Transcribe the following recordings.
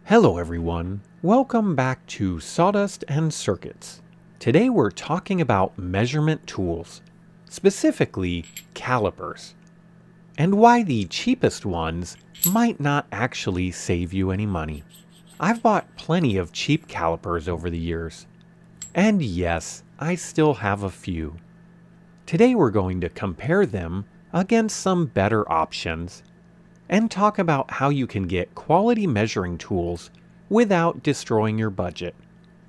Hello everyone, welcome back to Sawdust and Circuits. Today we're talking about measurement tools, specifically calipers, and why the cheapest ones might not actually save you any money. I've bought plenty of cheap calipers over the years, and yes, I still have a few. Today we're going to compare them against some better options and talk about how you can get quality measuring tools without destroying your budget.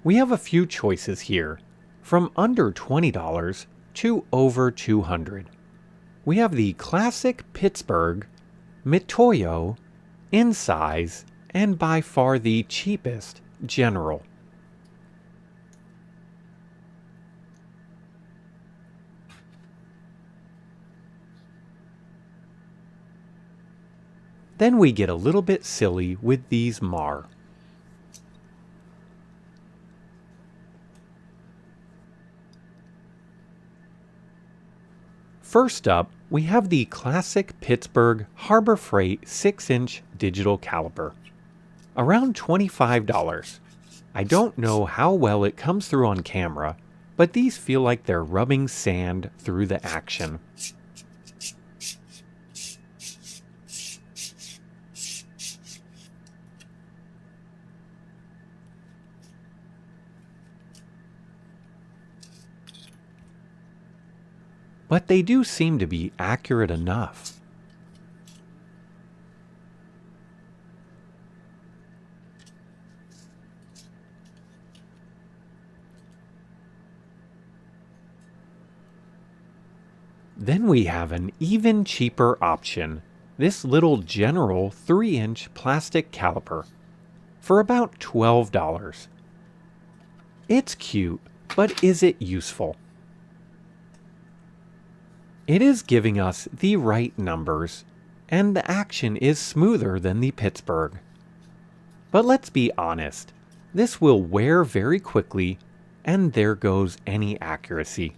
We have a few choices here, from under $20 to over $200. We have the classic Pittsburgh, Mitutoyo, Insize, and by far the cheapest, General. Then we get a little bit silly with these Mahr. First up, we have the classic Pittsburgh Harbor Freight 6-inch digital caliper. Around $25. I don't know how well it comes through on camera, but these feel like they're rubbing sand through the action. But they do seem to be accurate enough. Then we have an even cheaper option, this little General 3-inch plastic caliper, for about $12. It's cute, but is it useful? It is giving us the right numbers, and the action is smoother than the Pittsburgh. But let's be honest, this will wear very quickly, and there goes any accuracy.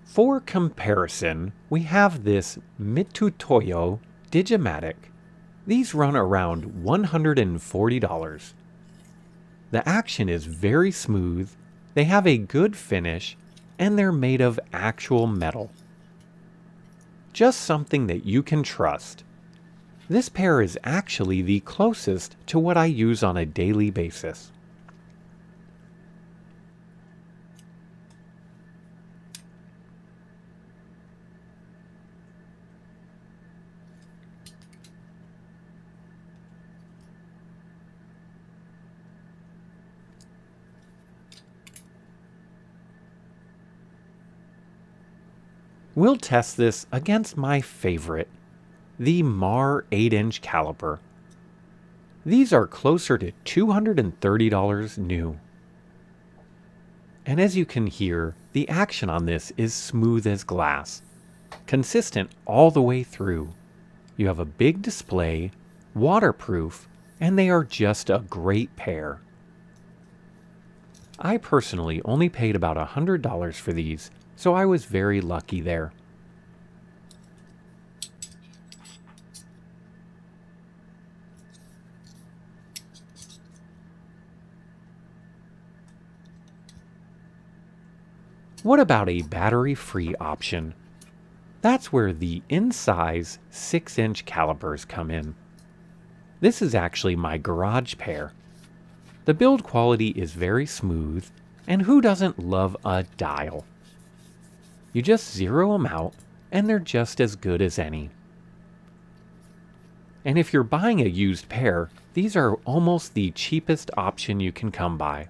For comparison, we have this Mitutoyo Digimatic. These run around $140. The action is very smooth, they have a good finish, and they're made of actual metal. Just something that you can trust. This pair is actually the closest to what I use on a daily basis. We'll test this against my favorite, the Mahr 8-inch caliper. These are closer to $230 new. And as you can hear, the action on this is smooth as glass, consistent all the way through. You have a big display, waterproof, and they are just a great pair. I personally only paid about $100 for these, so I was very lucky there. What about a battery-free option? That's where the Insize 6-inch calipers come in. This is actually my garage pair. The build quality is very smooth, and who doesn't love a dial? You just zero them out, and they're just as good as any. And if you're buying a used pair, these are almost the cheapest option you can come by.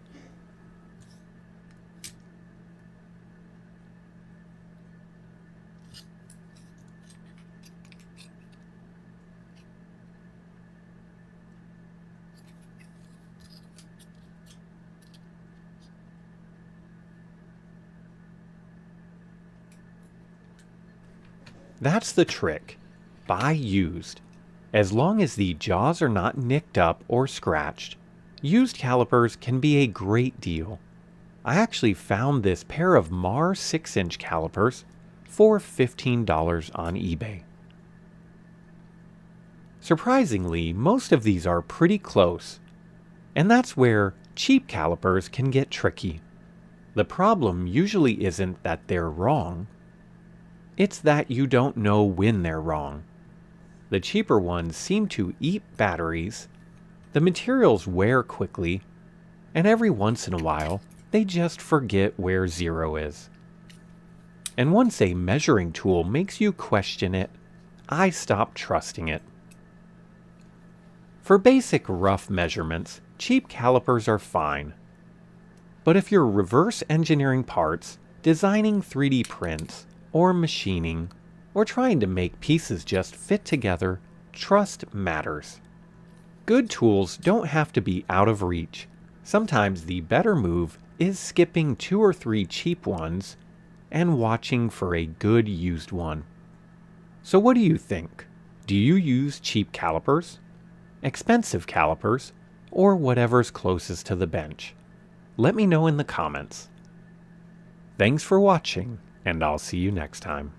That's the trick. buy used. As long as the jaws are not nicked up or scratched, used calipers can be a great deal. I actually found this pair of Mahr 6-inch calipers for $15 on eBay. Surprisingly, most of these are pretty close, and that's where cheap calipers can get tricky. The problem usually isn't that they're wrong, it's that you don't know when they're wrong. The cheaper ones seem to eat batteries, the materials wear quickly, and every once in a while, they just forget where zero is. And once a measuring tool makes you question it, I stop trusting it. For basic rough measurements, cheap calipers are fine. But if you're reverse engineering parts, designing 3D prints, or machining, or trying to make pieces just fit together, trust matters. Good tools don't have to be out of reach. Sometimes the better move is skipping 2 or 3 cheap ones and watching for a good used one. So what do you think? Do you use cheap calipers, expensive calipers, or whatever's closest to the bench? Let me know in the comments. Thanks for watching, and I'll see you next time.